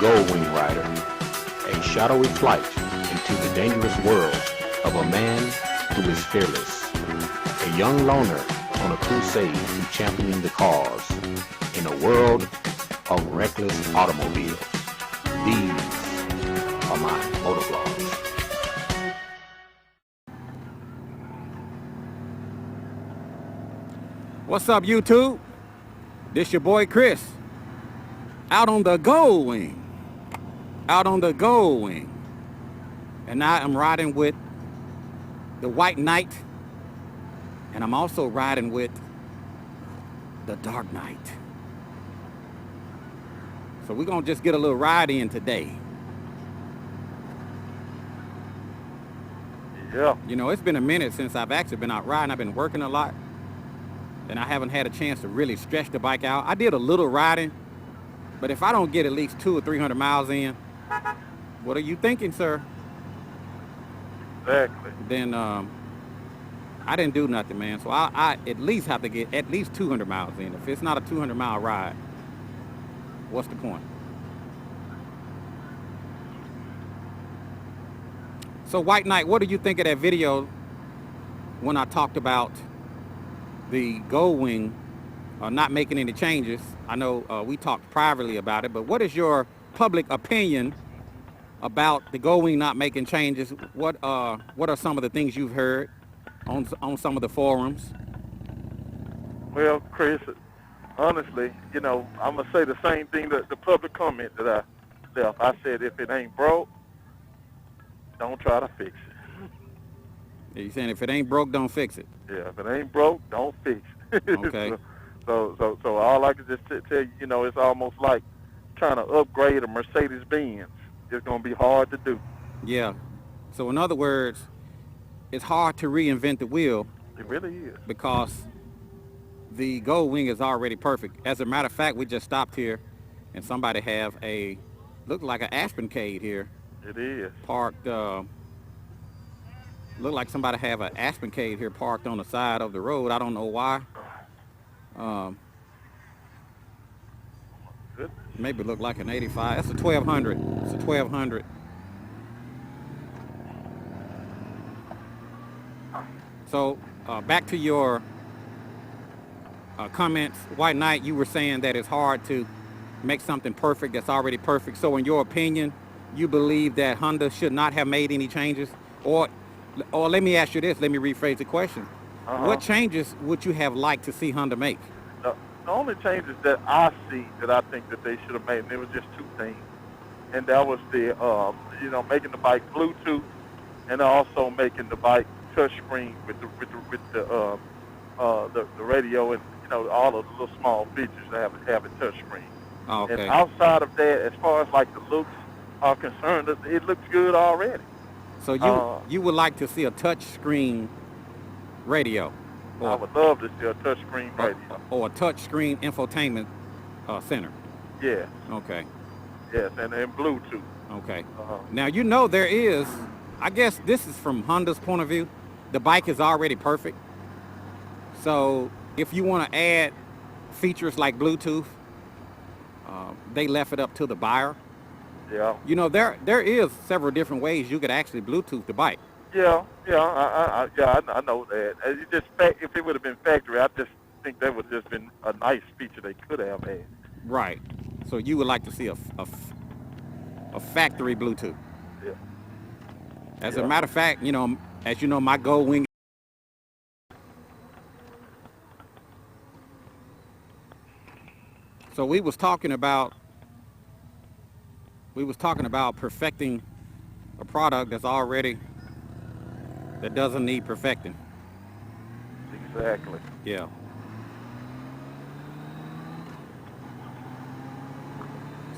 Goldwing rider, a shadowy flight into the dangerous world of a man who is fearless, a young loner on a crusade to championing the cause in a world of reckless automobiles. These are my motovlogs. What's up, YouTube? This your boy Chris, out on the Goldwing, and I am riding with the White Knight, and I'm also riding with the Dark Knight. So we're gonna just get a little ride in today. Yeah. You know, it's been a minute since I've actually been out riding. I've been working a lot, and I haven't had a chance to really stretch the bike out. I did a little riding, but if I don't get at least 200 or 300 miles in, what are you thinking, sir? Exactly. Then I didn't do nothing, man. So I at least have to get at least 200 miles in. If it's not a 200-mile ride, what's the point? So White Knight, what do you think of that video when I talked about the Goldwing not making any changes? I know we talked privately about it, but what is your public opinion about the Goldwing not making changes? What are some of the things you've heard on some of the forums? Well, Chris, honestly, you know, I'm going to say the same thing that the public comment that I left. I said, if it ain't broke, don't try to fix it. You're saying if it ain't broke, don't fix it. Yeah, if it ain't broke, don't fix it. Okay. So all I can just tell you, you know, it's almost like trying to upgrade a Mercedes-Benz. It's going to be hard to do. Yeah. So in other words, it's hard to reinvent the wheel. It really is. Because the Goldwing is already perfect. As a matter of fact, we just stopped here and somebody have looked like an Aspencade here. It is. Parked, looked like somebody have an Aspencade here parked on the side of the road. I don't know why. Maybe look like an 85. That's a 1200. It's a 1200. So back to your comments, White Knight. You were saying that it's hard to make something perfect that's already perfect. So in your opinion, you believe that Honda should not have made any changes? Or let me ask you this. Let me rephrase the question. What changes would you have liked to see Honda make? The only changes that I see that I think that they should have made, and it was just two things, and that was the, you know, making the bike Bluetooth, and also making the bike touchscreen with the radio and, you know, all of the little small features that have a touchscreen. Oh, okay. And outside of that, as far as like the looks are concerned, it looks good already. So you would like to see a touchscreen radio? I would love to see a touchscreen radio. Or a touchscreen infotainment center? Yeah. Okay. Yes, and Bluetooth. Okay. Now, you know there is, I guess this is from Honda's point of view, the bike is already perfect. So if you want to add features like Bluetooth, they left it up to the buyer. Yeah. You know, there is several different ways you could actually Bluetooth the bike. Yeah, I know that. It just if it would have been factory, I just think that would have just been a nice feature they could have had. Right. So you would like to see a factory Bluetooth. Yeah. As a matter of fact, you know, as you know, my Goldwing. So we was talking about perfecting a product that doesn't need perfecting. Exactly. Yeah.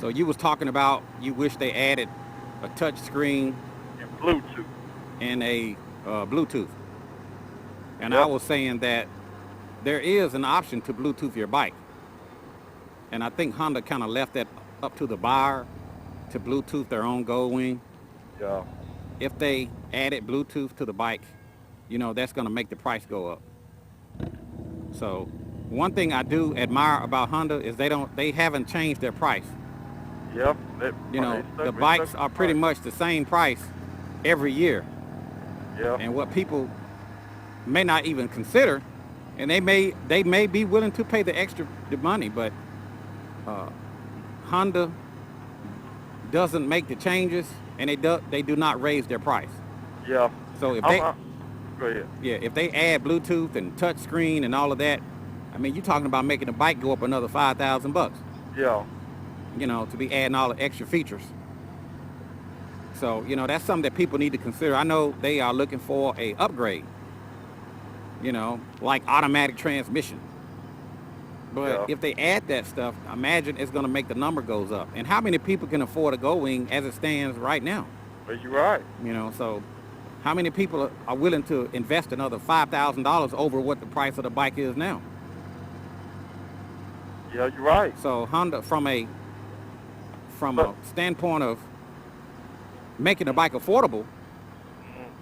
So you was talking about you wish they added a touch screen and Bluetooth and a Bluetooth. And yep. I was saying that there is an option to Bluetooth your bike. And I think Honda kind of left that up to the buyer to Bluetooth their own Goldwing. Yeah. If they added Bluetooth to the bike, you know, that's going to make the price go up. So one thing I do admire about Honda is they haven't changed their price. Yeah. You know, the bikes are pretty much the same price every year. Yeah. And what people may not even consider, and they may be willing to pay the extra money, but Honda doesn't make the changes, and they do not raise their price. Yeah. So if go ahead. Yeah, if they add Bluetooth and touch screen and all of that, I mean, you're talking about making the bike go up another $5,000. Yeah. You know, to be adding all the extra features. So, you know, that's something that people need to consider. I know they are looking for a upgrade, you know, like automatic transmission. But if they add that stuff, imagine it's going to make the number goes up. And how many people can afford a Goldwing as it stands right now? Well, you're right. You know, so how many people are willing to invest another $5,000 over what the price of the bike is now? Yeah, you're right. So Honda, from a standpoint of making the bike affordable,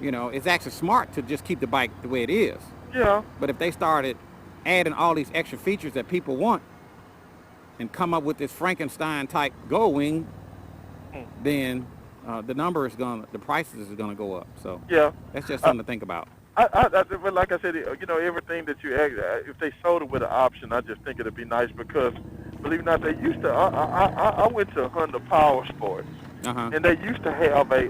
you know, it's actually smart to just keep the bike the way it is. Yeah. But if they started adding all these extra features that people want and come up with this Frankenstein type Goldwing, then the prices is gonna go up. So yeah, that's just something to think about. But like I said, you know, everything that you ask, if they sold it with an option, I just think it'd be nice because, believe it or not, they used to. I went to Honda Power Sports, and they used to have a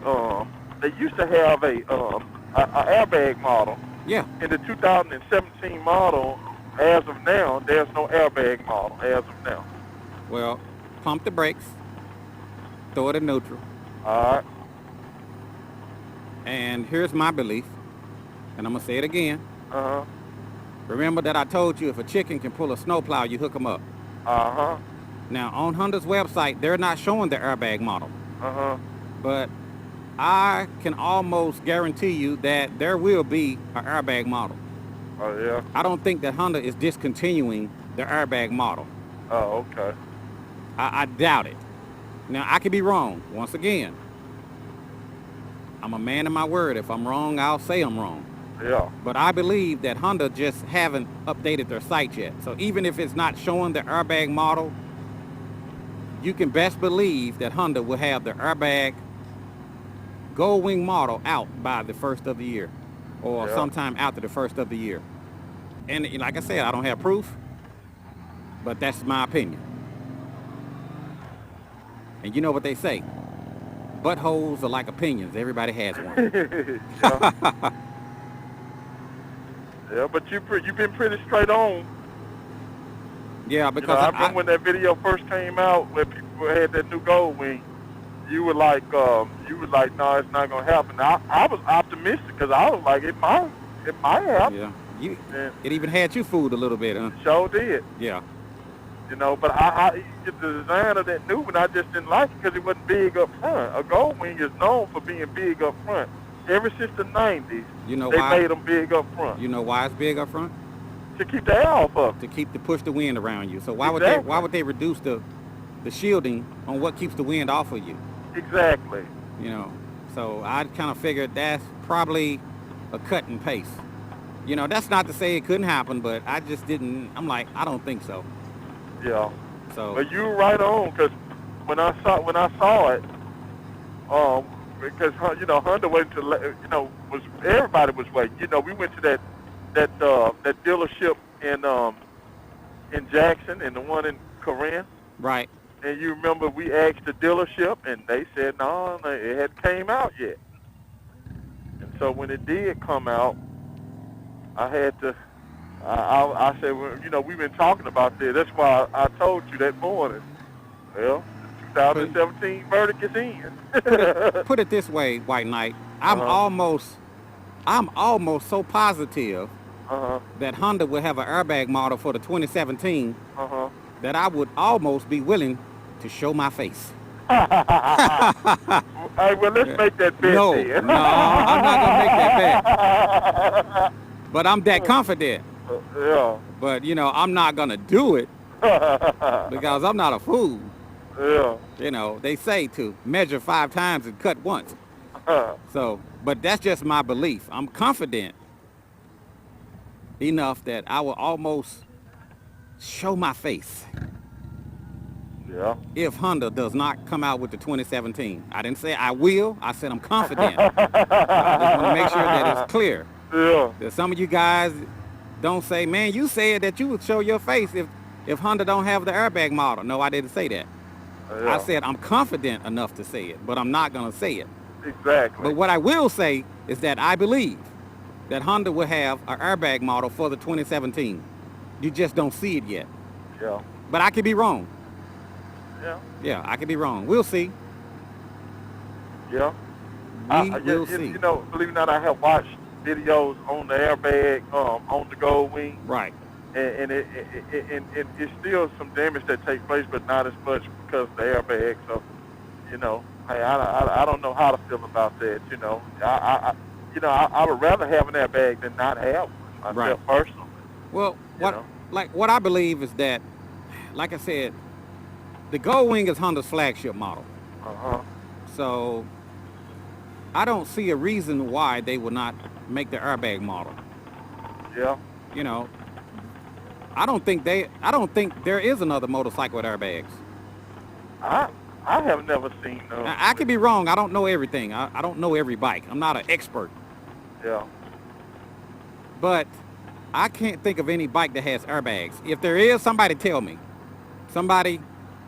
airbag model. Yeah. In the 2017 model, as of now, there's no airbag model as of now. Well, pump the brakes, throw it in neutral. All right. And here's my belief, and I'm gonna say it again. Remember that I told you if a chicken can pull a snowplow, you hook them up. Now on Honda's website, they're not showing the airbag model. But I can almost guarantee you that there will be an airbag model. Oh yeah. I don't think that Honda is discontinuing the airbag model. Oh, okay. I doubt it. Now I could be wrong. Once again, I'm a man of my word. If I'm wrong, I'll say I'm wrong. Yeah. But I believe that Honda just haven't updated their site yet. So even if it's not showing the airbag model, you can best believe that Honda will have the airbag Goldwing model out by the first of the year, or sometime after the first of the year. And like I said, I don't have proof, but that's my opinion. And you know what they say, buttholes are like opinions. Everybody has one. Yeah, but you've been pretty straight on. Yeah, because I remember when that video first came out, where people had that new Goldwing, you were like, no, it's not gonna happen. I was optimistic because I was like, it might happen. Yeah, it even had you fooled a little bit, huh? Sure did. Yeah. You know, but the design of that new one, I just didn't like it because it wasn't big up front. A Goldwing is known for being big up front. Ever since the 90s, you know they why? made them big up front. You know why it's big up front? To keep the air off of. To push the wind around you. So why Exactly. would they reduce the shielding on what keeps the wind off of you? Exactly. You know, so I kind of figured that's probably a cut and paste. You know, that's not to say it couldn't happen, but I just didn't. I'm like, I don't think so. Yeah. So. But you were right on, because when I saw it, because Honda went to, everybody was waiting. You know, we went to that dealership in Jackson and the one in Corinth. Right. And you remember we asked the dealership, and they said no, it hadn't came out yet. And so when it did come out, I had to. I said, well, we've been talking about this. That's why I told you that morning. Well, the 2017 verdict is in. Put it this way, White Knight. I'm almost so positive that Honda will have an airbag model for the 2017 that I would almost be willing to show my face. Hey, well, let's make that bet. No, I'm not gonna make that bet. But I'm that confident. Yeah. But I'm not gonna do it because I'm not a fool. Yeah. You know, they say to measure 5 times and cut once. So, but that's just my belief. I'm confident enough that I will almost show my face. Yeah. if Honda does not come out with the 2017. I didn't say I will. I said I'm confident. I just want to make sure that it's clear. Yeah. That some of you guys don't say, man, you said that you would show your face if Honda don't have the airbag model. No, I didn't say that. I Yeah. said I'm confident enough to say it, but I'm not going to say it. Exactly. But what I will say is that I believe that Honda will have an airbag model for the 2017. You just don't see it yet. Yeah. But I could be wrong. Yeah. Yeah, I could be wrong. We'll see. Yeah. We will you, see. you know, believe it or not, I have watched videos on the airbag, on the Goldwing, Right. and it's still some damage that takes place, but not as much because of the airbag. So, you know, hey, I don't know how to feel about that. You know, I would rather have an airbag than not have one myself personally. Well, You know? what I believe is that, like I said, the Goldwing is Honda's flagship model. Uh-huh. So I don't see a reason why they would not make the airbag model. Yeah. You know, I don't think there is another motorcycle with airbags. I have never seen them. Now, I could be wrong. I don't know everything. I don't know every bike. I'm not an expert. Yeah. But I can't think of any bike that has airbags. If there is, somebody tell me. Somebody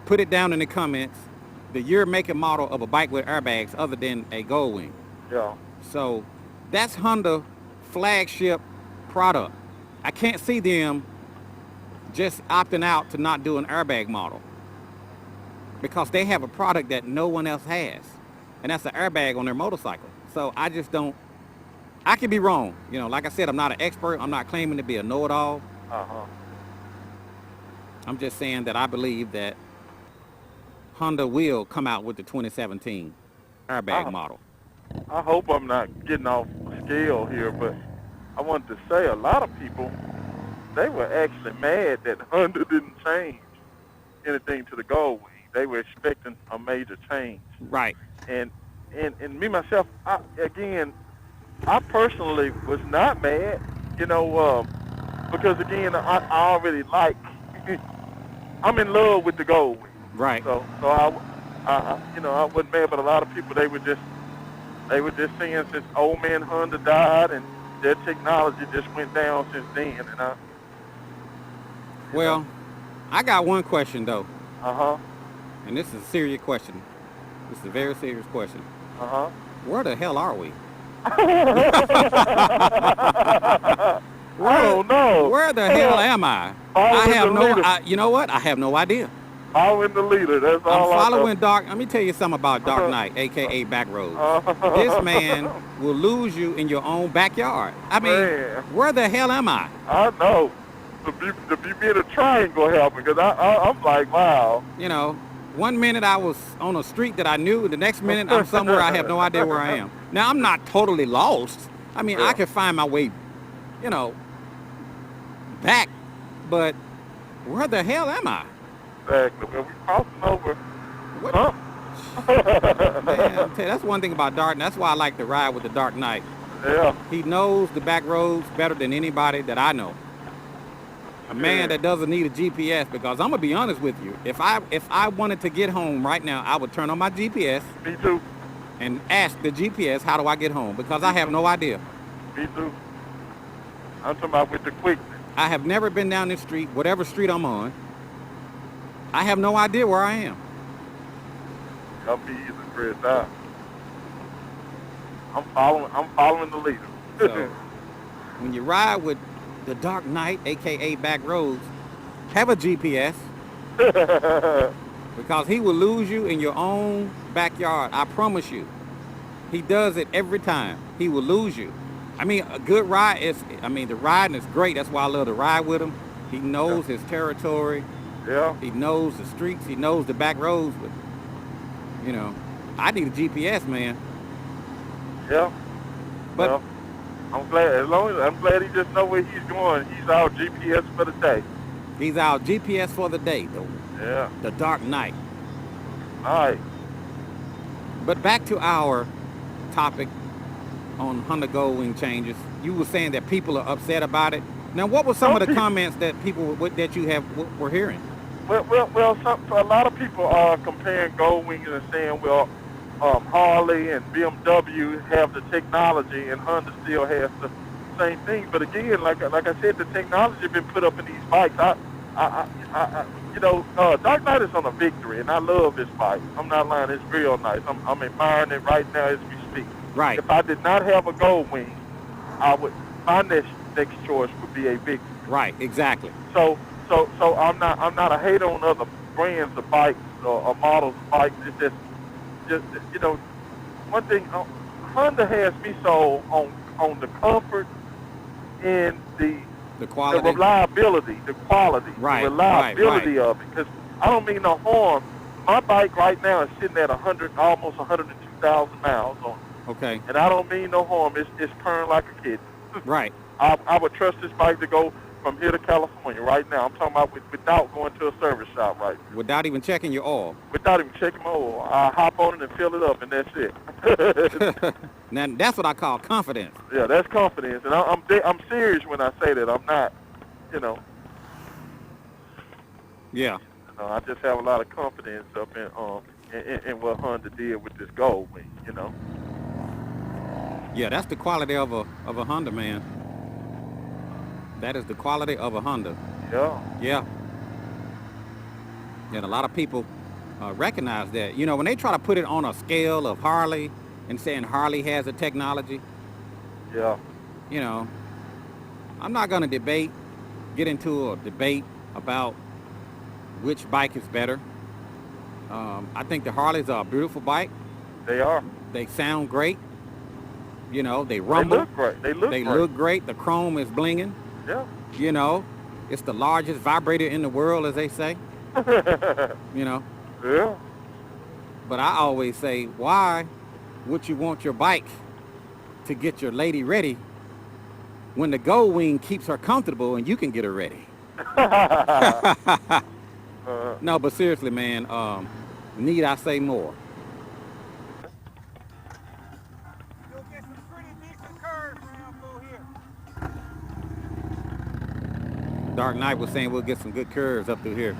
put it down in the comments, the year, make, and model of a bike with airbags other than a Goldwing. Yeah. So that's Honda flagship product. I can't see them just opting out to not do an airbag model because they have a product that no one else has, and that's an airbag on their motorcycle. So I just don't. I could be wrong. You know, like I said, I'm not an expert. I'm not claiming to be a know-it-all. Uh-huh. I'm just saying that I believe that Honda will come out with the 2017 airbag model. I hope I'm not getting off scale here, but I wanted to say a lot of people, they were actually mad that Honda didn't change anything to the Goldwing. They were expecting a major change. Right. And me, myself, I personally was not mad, you know, because, again, I already like, I'm in love with the Goldwing. Right. So I wasn't mad, but a lot of people, they were just saying since old man Honda died and their technology just went down since then. And well, I got one question though. Uh-huh. And this is a serious question. This is a very serious question. Uh-huh. Where the hell are we? I don't know. Where the hell am I? You know what? I have no idea. Following the leader. That's all I'm following I know. Dark. Let me tell you something about Dark Knight, aka Backroads. This man will lose you in your own backyard. I mean, Man. where the hell am I? I know. To be in a triangle helping, because I'm like, wow. You know, one minute I was on a street that I knew, the next minute I'm somewhere I have no idea where I am. Now, I'm not totally lost. I mean, Yeah. I can find my way, you know, back, but where the hell am I? Exactly. Well, we crossing over. What? Huh? Man, I'll tell you, that's one thing about Dark. That's why I like to ride with the Dark Knight. Yeah. He knows the back roads better than anybody that I know. A man that doesn't need a GPS, because I'm gonna be honest with you. If I wanted to get home right now, I would turn on my GPS Me too. and ask the GPS, how do I get home? Because I have no idea. Me too. I'm talking about with the quickness. I have never been down this street, whatever street I'm on. I have no idea where I am. Y'all be easy, Chris. I'm following the leader. So when you ride with the Dark Knight, aka Back Roads, have a GPS, because he will lose you in your own backyard. I promise you. He does it every time. He will lose you. I mean, a good ride the riding is great. That's why I love to ride with him. He knows his territory. Yeah. He knows the streets. He knows the back roads. But, you know, I need a GPS, man. Yeah. But well, I'm glad he just know where he's going. He's our GPS for the day. he's our GPS for the day, Yeah. the Dark Knight. All right. But back to our topic on Honda Goldwing changes. You were saying that people are upset about it. Now, what were some of the comments that people that you were hearing? Well, a lot of people are comparing Goldwing and saying, well, Harley and BMW have the technology, and Honda still has the same thing. But again, like I said, the technology been put up in these bikes. Dark Knight is on a victory, and I love this bike. I'm not lying; it's real nice. I'm admiring it right now as we speak. Right. If I did not have a Goldwing, my next choice would be a victory. Right. Exactly. So I'm not a hater on other brands of bikes or models of bikes. It's just one thing. Honda has me sold on the comfort and the quality, the reliability, the quality, right, the reliability right. of it. Because I don't mean no harm. My bike right now is sitting at almost 102,000 miles on it. Okay. And I don't mean no harm. It's purring like a kid. Right. I would trust this bike to go from here to California right now. I'm talking about without going to a service shop right now. Without even checking your oil. Without even checking my oil. I hop on it and fill it up, and that's it. Now, that's what I call confidence. Yeah, that's confidence. And I'm serious when I say that. I'm not, Yeah. I just have a lot of confidence up in what Honda did with this Goldwing, Yeah, that's the quality of a Honda, man. That is the quality of a Honda. Yeah. Yeah. And a lot of people recognize that. When they try to put it on a scale of Harley and saying Harley has the technology, Yeah. I'm not going to get into a debate about which bike is better. I think the Harleys are a beautiful bike. They are. They sound great. They rumble. They look great. They look great. The chrome is blinging. Yeah. It's the largest vibrator in the world, as they say. Yeah. But I always say, why would you want your bike to get your lady ready when the Goldwing keeps her comfortable and you can get her ready? No, but seriously, man, need I say more? You'll get some pretty decent curves around through here. Dark Knight was saying we'll get some good curves up through here.